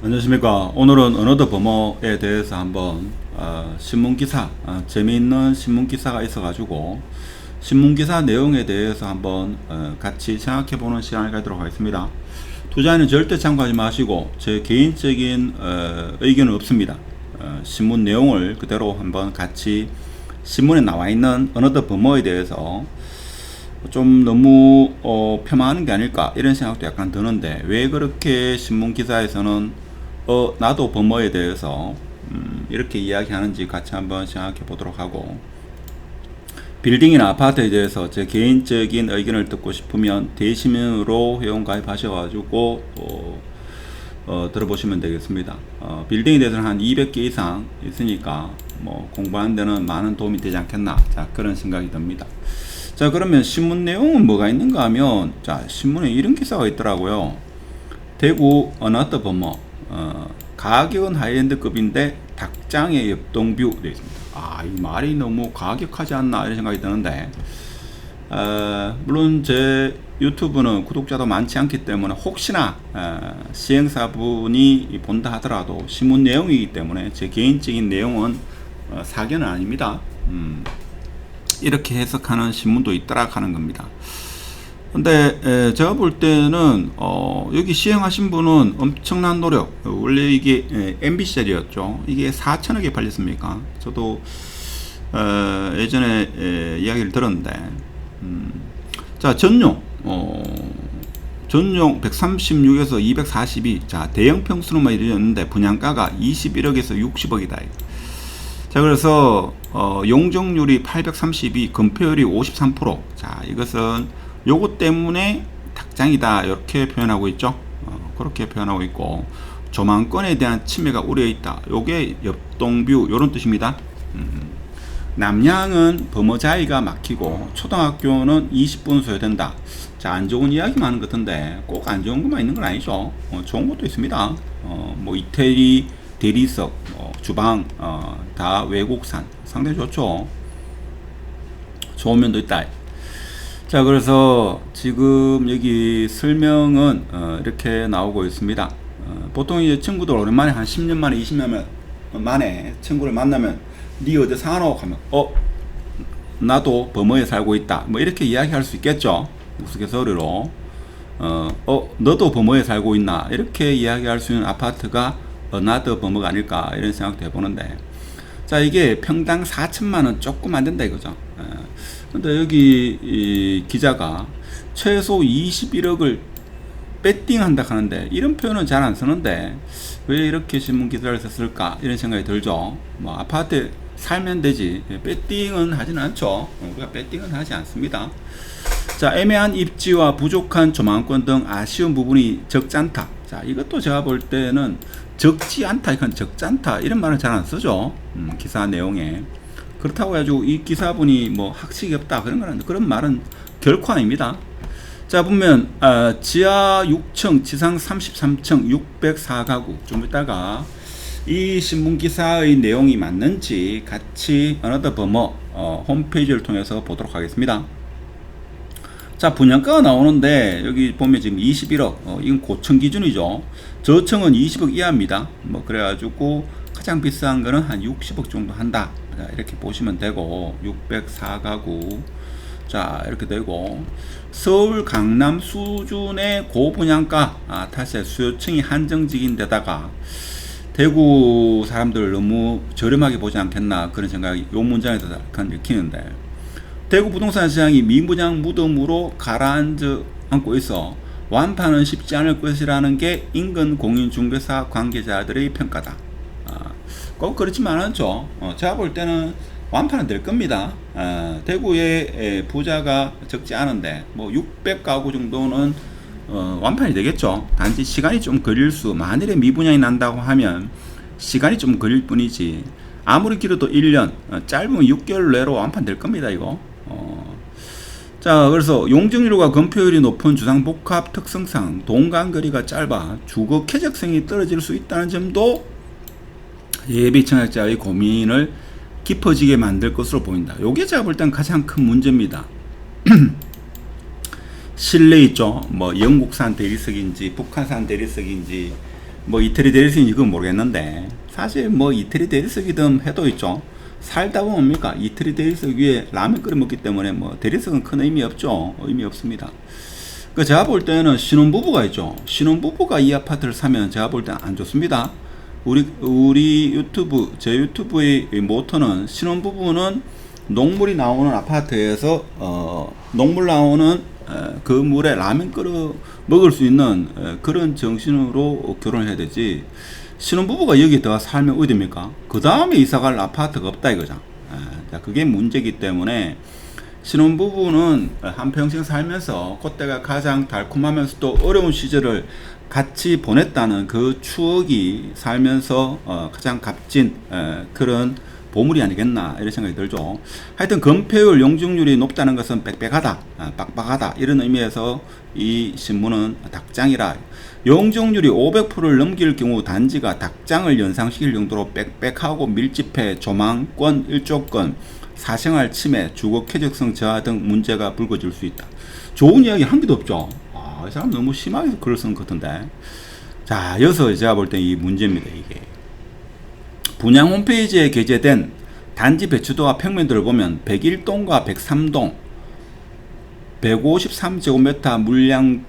안녕하십니까. 오늘은 언어더 범어에 대해서 한번 신문기사, 재미있는 신문기사가 있어가지고 신문기사 내용에 대해서 한번 같이 생각해보는 시간을 갖도록 하겠습니다. 투자에는 절대 참고하지 마시고 제 개인적인 의견은 없습니다. 신문 내용을 그대로 한번 같이 신문에 나와있는 언어더 범어에 대해서 좀 너무 폄하하는 게 아닐까 이런 생각도 약간 드는데, 왜 그렇게 신문 기사에서는 나도 범어에 대해서 이렇게 이야기하는지 같이 한번 생각해 보도록 하고, 빌딩이나 아파트에 대해서 제 개인적인 의견을 듣고 싶으면 대시민으로 회원 가입하셔가지고 들어보시면 되겠습니다. 빌딩에 대해서는 한 200개 이상 있으니까 뭐 공부하는 데는 많은 도움이 되지 않겠나, 자 그런 생각이 듭니다. 자, 그러면 신문 내용은 뭐가 있는가 하면, 자 신문에 이런 기사가 있더라고요. 대구 어나더 범어, 가격은 하이엔드급인데 닭장의 옆동뷰 되어 있습니다. 이 말이 너무 가격하지 않나 이런 생각이 드는데, 물론 제 유튜브는 구독자도 많지 않기 때문에 혹시나 시행사분이 본다 하더라도 신문 내용이기 때문에 제 개인적인 내용은 사견은 아닙니다. 이렇게 해석하는 신문도 있더라 하는 겁니다. 근데 제가 볼 때는 여기 시행하신 분은 엄청난 노력, 원래 이게 MBCL이었죠. 이게 4천억에 팔렸습니까? 저도 예전에 이야기를 들었는데, 자 전용 136에서 242, 자 대형 평수로만 이루어졌는데 분양가가 21억에서 60억이다. 자, 그래서 용적률이 832, 건폐율이 53%. 자, 이것은 요것 때문에 닭장이다 이렇게 표현하고 있죠. 그렇게 표현하고 있고, 조망권에 대한 침해가 우려해 있다. 요게 옆동뷰 요런 뜻입니다. 남양은 범어자의가 막히고 초등학교는 20분 소요된다. 자, 안 좋은 이야기만 하는 것 같은데 꼭 안 좋은 것만 있는 건 아니죠. 좋은 것도 있습니다. 뭐 이태리 대리석, 주방 다 외국산, 상당히 좋죠. 좋은 면도 있다. 자, 그래서 지금 여기 설명은 이렇게 나오고 있습니다. 보통 이제 친구들 오랜만에 한 10년 만에 20년 만에 친구를 만나면 니 어디 사노 하면 나도 범어에 살고 있다 뭐 이렇게 이야기할 수 있겠죠. 우스갯소리로 너도 범어에 살고 있나 이렇게 이야기할 수 있는 아파트가 나도 범어가 아닐까 이런 생각도 해보는데, 자 이게 평당 4천만원 조금 안 된다 이거죠. 근데 여기 이 기자가 최소 21억을 배팅한다 하는데, 이런 표현은 잘 안 쓰는데 왜 이렇게 신문 기사를 썼을까 이런 생각이 들죠. 뭐 아파트에 살면 되지 배팅은 하지는 않죠. 우리가 배팅은 하지 않습니다. 자, 애매한 입지와 부족한 조망권 등 아쉬운 부분이 적지 않다. 자, 이것도 제가 볼 때는 적지 않다, 이건 적지 않다 이런 말은 잘 안 쓰죠. 기사 내용에. 그렇다고 해가지고 이 기사분이 뭐 학식이 없다 그런 말은 결코 아닙니다. 자, 보면 지하 6층 지상 33층 604가구, 좀 이따가 이 신문 기사의 내용이 맞는지 같이 어너더 범어 홈페이지를 통해서 보도록 하겠습니다. 자, 분양가가 나오는데 여기 보면 지금 21억, 이건 고층 기준이죠. 저층은 20억 이하입니다. 뭐 그래가지고 가장 비싼 거는 한 60억 정도 한다. 자, 이렇게 보시면 되고, 604가구. 자, 이렇게 되고, 서울 강남 수준의 고분양가 탓에 수요층이 한정적인 데다가 대구 사람들 너무 저렴하게 보지 않겠나 그런 생각이 요 문장에서 약간 읽히는데, 대구 부동산 시장이 미분양 무덤으로 가라앉고 있어 완파는 쉽지 않을 것이라는 게 인근 공인중개사 관계자들의 평가다. 꼭 그렇지만 않죠. 제가 볼 때는 완파는 될 겁니다. 대구의 부자가 적지 않은데 뭐 600가구 정도는 완판이 되겠죠. 단지 시간이 좀 걸릴 수, 만일에 미분양이 난다고 하면 시간이 좀 걸릴 뿐이지, 아무리 길어도 1년, 짧으면 6개월 내로 완판될 겁니다 이거. 자, 그래서 용적률과 건폐율이 높은 주상복합 특성상 동간거리가 짧아 주거 쾌적성이 떨어질 수 있다는 점도 예비 청약자의 고민을 깊어지게 만들 것으로 보인다. 요게 제가 볼 땐 가장 큰 문제입니다. 실내 있죠. 뭐 영국산 대리석인지 북한산 대리석인지 뭐 이태리 대리석인지 그건 모르겠는데, 사실 뭐 이태리 대리석이든 해도 있죠. 살다 보면 뭡니까? 이태리 대리석 위에 라면 끓여 먹기 때문에 뭐 대리석은 큰 의미 없죠. 의미 없습니다. 그 제가 볼 때는 신혼부부가 있죠. 신혼부부가 이 아파트를 사면 제가 볼 때는 안 좋습니다. 우리 유튜브, 제 유튜브의 모토는 신혼부부는 녹물이 나오는 아파트에서 녹물 나오는 그 물에 라면 끓여 먹을 수 있는 그런 정신으로 결혼을 해야 되지. 신혼부부가 여기 들어가 살면 어디 됩니까? 그 다음에 이사갈 아파트가 없다 이거죠. 그게 문제이기 때문에 신혼부부는 한평생 살면서 그때가 가장 달콤하면서도 어려운 시절을 같이 보냈다는 그 추억이 살면서 가장 값진 그런 보물이 아니겠나 이런 생각이 들죠. 하여튼 건폐율 용적률이 높다는 것은 빽빽하다, 빡빡하다 이런 의미에서 이 신문은 닭장이라, 용적률이 500%를 넘길 경우 단지가 닭장을 연상시킬 정도로 빽빽하고 밀집해 조망권, 일조권, 사생활 침해, 주거 쾌적성 저하 등 문제가 불거질 수 있다. 좋은 이야기 한 개도 없죠. 이 사람 너무 심하게 글을 쓴 것 같은데. 자, 여기서 제가 볼 때 이 문제입니다. 이게 분양 홈페이지에 게재된 단지 배치도와 평면들을 보면 101동과 103동 153제곱미터 물량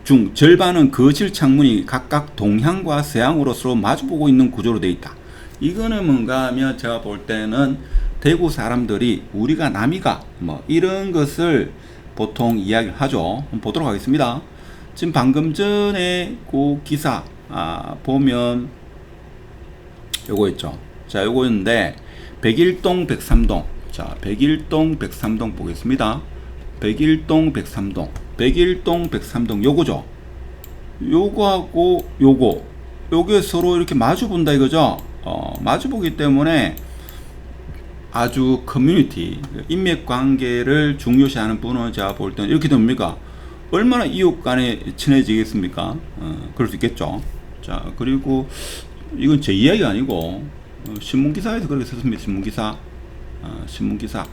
중 절반은 거실 창문이 각각 동향과 서향으로 서로 마주보고 있는 구조로 되어 있다. 이거는 뭔가 하면 제가 볼 때는 대구 사람들이 우리가 남이가 뭐 이런 것을 보통 이야기를 하죠. 한번 보도록 하겠습니다. 지금 방금 전에 그 기사 보면 요거 있죠. 자, 요거였는데 101동 103동. 자, 101동 103동 보겠습니다. 101동 103동 101동 103동 요거죠. 요거하고 요게 서로 이렇게 마주 본다 이거죠. 마주 보기 때문에 아주 커뮤니티 인맥 관계를 중요시하는 분은 제가 볼 때는 이렇게 됩니까? 얼마나 이웃 간에 친해지겠습니까? 그럴 수 있겠죠. 자, 그리고 이건 제 이야기가 아니고 신문기사에서 그렇게 썼습니다. 신문기사.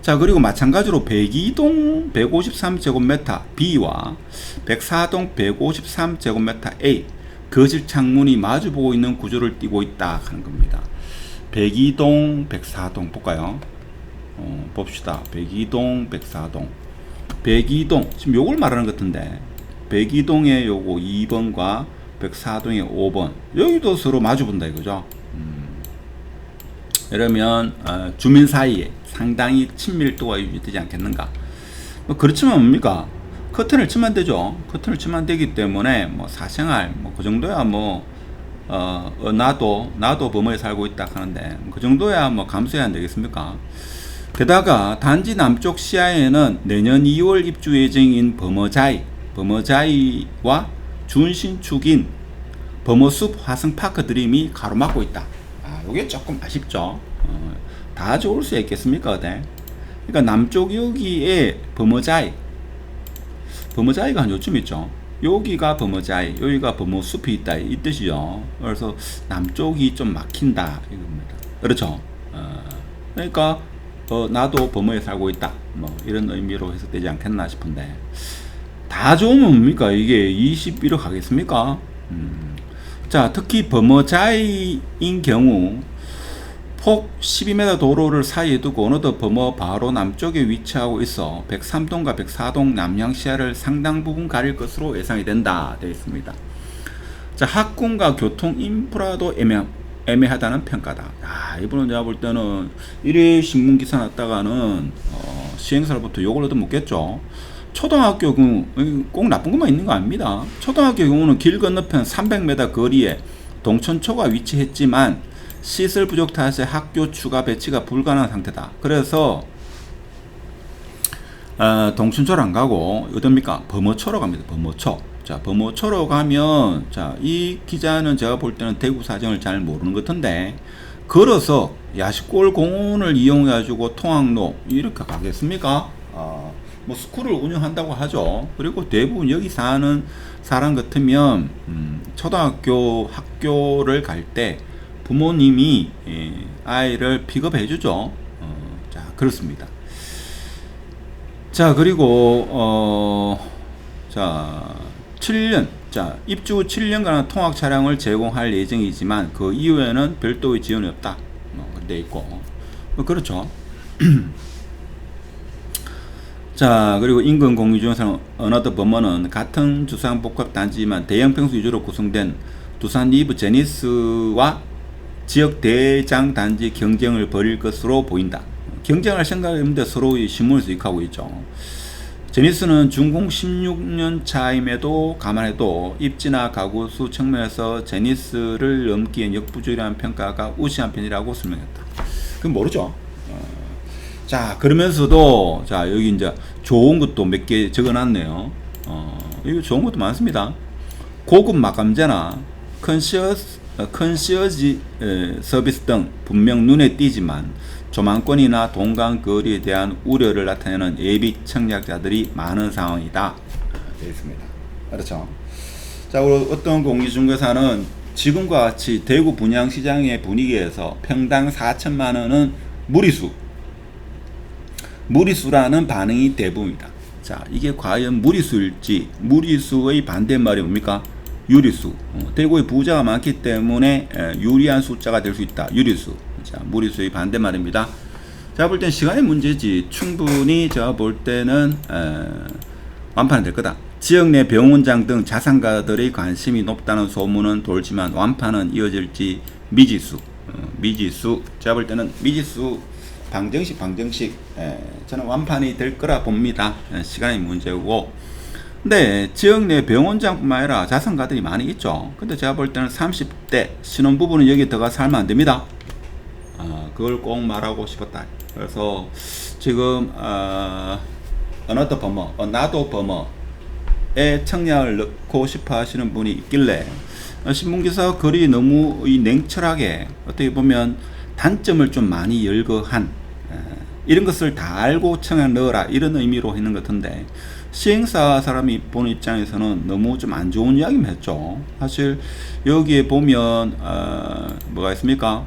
자, 그리고 마찬가지로 102동 153제곱미터 B와 104동 153제곱미터 A 거실 창문이 마주보고 있는 구조를 띠고 있다 하는 겁니다. 102동 104동 볼까요? 봅시다. 102동 104동 102동 지금 요걸 말하는 것 같은데 102동에 요거 2번과 104동에 5번 여기도 서로 마주본다 이거죠. 이러면 주민 사이에 상당히 친밀도가 유지되지 않겠는가. 뭐 그렇지만 뭡니까? 커튼을 치면 되죠. 커튼을 치면 되기 때문에 뭐 사생활 뭐 그 정도야 뭐 나도 범어에 살고 있다 하는데 그 정도야 뭐 감수해야 안 되겠습니까? 게다가 단지 남쪽 시야에는 내년 2월 입주 예정인 범어자이와 준신축인 범어숲 화성파크 드림이 가로막고 있다. 이게 조금 아쉽죠. 다 좋을 수 있겠습니까? 그러니까 남쪽 여기에 범어자이가 한 요쯤 있죠. 여기가 범어자이, 여기가 범어숲이 있다 이 뜻이죠. 그래서 남쪽이 좀 막힌다 이겁니다. 그렇죠. 그러니까 나도 범어에 살고 있다 뭐 이런 의미로 해석되지 않겠나 싶은데 다 좋으면 뭡니까? 이게 21억 하겠습니까? 자, 특히 범어자이인 경우 폭 12m 도로를 사이에 두고 어느덧 범어 바로 남쪽에 위치하고 있어 103동과 104동 남향 시야를 상당 부분 가릴 것으로 예상이 된다 되어 있습니다. 자, 학군과 교통 인프라도 애매하다는 평가다. 이분은 제가 볼 때는 일일 신문 기사 났다가는 시행사로부터 욕을 얻어먹겠죠. 초등학교 경우 꼭 나쁜 것만 있는 거 아닙니다. 초등학교 경우는 길 건너편 300m 거리에 동천초가 위치했지만 시설 부족 탓에 학교 추가 배치가 불가능한 상태다. 그래서 동천초로 안 가고 어딥니까? 범어초로 갑니다. 범어초. 자, 범어초로 가면 자, 이 기자는 제가 볼 때는 대구 사정을 잘 모르는 것 같은데 걸어서 야식골 공원을 이용해 가지고 통학로 이렇게 가겠습니까? 뭐 스쿨을 운영한다고 하죠. 그리고 대부분 여기 사는 사람 같으면 초등학교 학교를 갈 때 부모님이 아이를 픽업해 주죠. 자, 그렇습니다. 자, 그리고 자, 7년 자, 입주 후 7년간 통학 차량을 제공할 예정이지만 그 이후에는 별도의 지원이 없다. 돼 있고. 그렇죠. 자, 그리고 인근 공유 중에서는 어너더 범어는 같은 주상복합단지지만 대형 평수 위주로 구성된 두산 리브 제니스와 지역 대장 단지 경쟁을 벌일 것으로 보인다. 경쟁할 생각이 없는데 서로 신문을 수익하고 있죠. 제니스는 준공 16년 차임에도 감안해도 입지나 가구 수 측면에서 제니스를 넘기엔 역부족이라는 평가가 우시한 편이라고 설명했다. 그건 모르죠. 자, 그러면서도 자, 여기 이제 좋은 것도 몇 개 적어놨네요. 이거 좋은 것도 많습니다. 고급 마감재나 컨시어지 서비스 등 분명 눈에 띄지만 조망권이나 동강거리에 대한 우려를 나타내는 예비 청약자들이 많은 상황이다. 되어 있습니다. 그렇죠. 자, 그리고 어떤 공시중개사는 지금과 같이 대구 분양시장의 분위기에서 평당 4천만 원은 무리수라는 반응이 대부분이다. 자, 이게 과연 무리수일지, 무리수의 반대말이 뭡니까? 유리수. 대구의 부자가 많기 때문에 유리한 숫자가 될 수 있다. 유리수. 자, 무리수의 반대말입니다. 제가 볼 땐 시간의 문제지. 충분히 제가 볼 때는 완판이 될 거다. 지역 내 병원장 등 자산가들의 관심이 높다는 소문은 돌지만 완판은 이어질지 미지수. 제가 볼 때는 미지수 방정식 저는 완판이 될 거라 봅니다. 시간의 문제고. 근데 지역 내 병원장뿐만 아니라 자산가들이 많이 있죠. 근데 제가 볼 때는 30대 신혼부부는 여기 들어가 살면 안 됩니다. 그걸 꼭 말하고 싶었다. 그래서 지금 어너더 버머, 나도 버머에 청약을 넣고 싶어 하시는 분이 있길래 신문기사 글이 너무 냉철하게 어떻게 보면 단점을 좀 많이 열거한 이런 것을 다 알고 청약 넣어라 이런 의미로 했는 것 같은데 시행사 사람이 보는 입장에서는 너무 좀 안 좋은 이야기만 했죠. 사실 여기에 보면 뭐가 있습니까?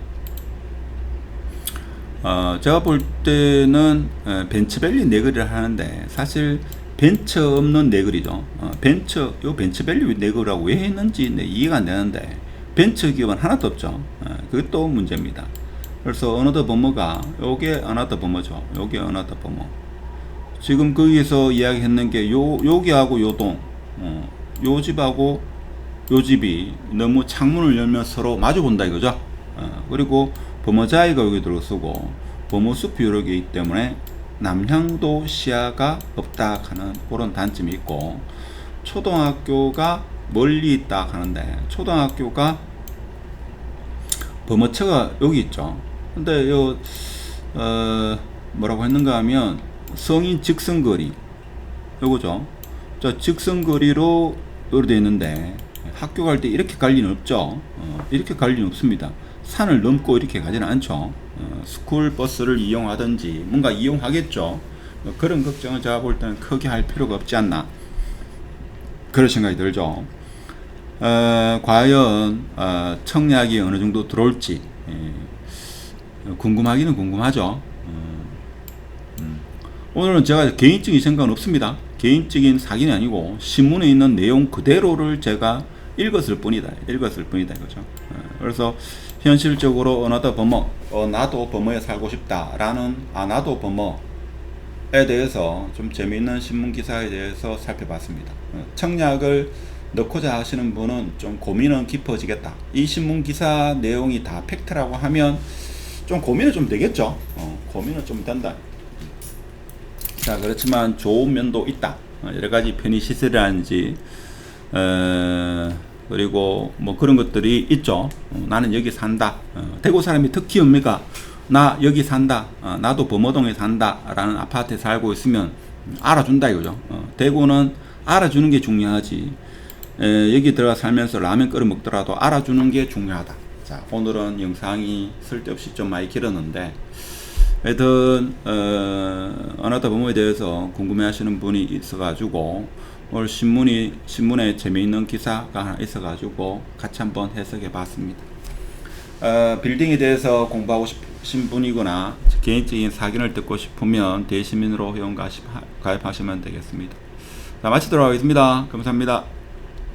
제가 볼 때는 벤처밸리 네글을 하는데 사실 벤처 없는 네글이죠. 벤처밸리 네글이라고 왜 했는지 이해가 안 되는데 벤처 기업은 하나도 없죠. 그것도 문제입니다. 그래서 어너더 버머가 요게 어너더 버머죠. 요게 어너더 버머. 지금 거기에서 이야기했는 게 여기하고 요동, 요 집하고 요 집이 너무 창문을 열면 서로 마주 본다 이거죠. 그리고 버머자이가 여기 들어서고 버머숲이 여러 개 있기 때문에 남향도 시야가 없다 하는 그런 단점이 있고 초등학교가 멀리 있다 하는데 초등학교가 버머처가 여기 있죠. 근데 요 뭐라고 했는가 하면 성인 직선거리 요거죠. 자, 직선거리로 요리 되어 있는데 학교 갈 때 이렇게 갈 리는 없죠. 이렇게 갈 리는 없습니다. 산을 넘고 이렇게 가지는 않죠. 스쿨 버스를 이용하든지 뭔가 이용하겠죠. 그런 걱정은 제가 볼 때는 크게 할 필요가 없지 않나 그런 생각이 들죠. 과연 청약이 어느 정도 들어올지 궁금하기는 궁금하죠. 오늘은 제가 개인적인 생각은 없습니다. 개인적인 사기는 아니고 신문에 있는 내용 그대로를 제가 읽었을 뿐이다 이거죠. 그래서 현실적으로 어너더 버머, 나도 버머에 살고 싶다라는 나도 버머에 대해서 좀 재미있는 신문 기사에 대해서 살펴봤습니다. 청약을 넣고자 하시는 분은 좀 고민은 깊어지겠다. 이 신문 기사 내용이 다 팩트라고 하면 좀 고민은 좀 되겠죠. 고민은 좀 된다. 자, 그렇지만 좋은 면도 있다. 여러 가지 편의 시설이라든지 그리고 뭐 그런 것들이 있죠. 나는 여기 산다. 대구 사람이 특히 뭡니까? 나 여기 산다. 나도 범어동에 산다. 라는 아파트에 살고 있으면 알아준다 이거죠. 대구는 알아주는 게 중요하지. 여기 들어가 살면서 라면 끓여 먹더라도 알아주는 게 중요하다. 자, 오늘은 영상이 쓸데없이 좀 많이 길었는데 하여튼 어너더 버머에 대해서 궁금해하시는 분이 있어가지고 오늘 신문에 재미있는 기사가 하나 있어가지고 같이 한번 해석해 봤습니다. 빌딩에 대해서 공부하고 싶으신 분이거나 개인적인 사견을 듣고 싶으면 대시민으로 회원 가입하시면 되겠습니다. 자, 마치도록 하겠습니다. 감사합니다.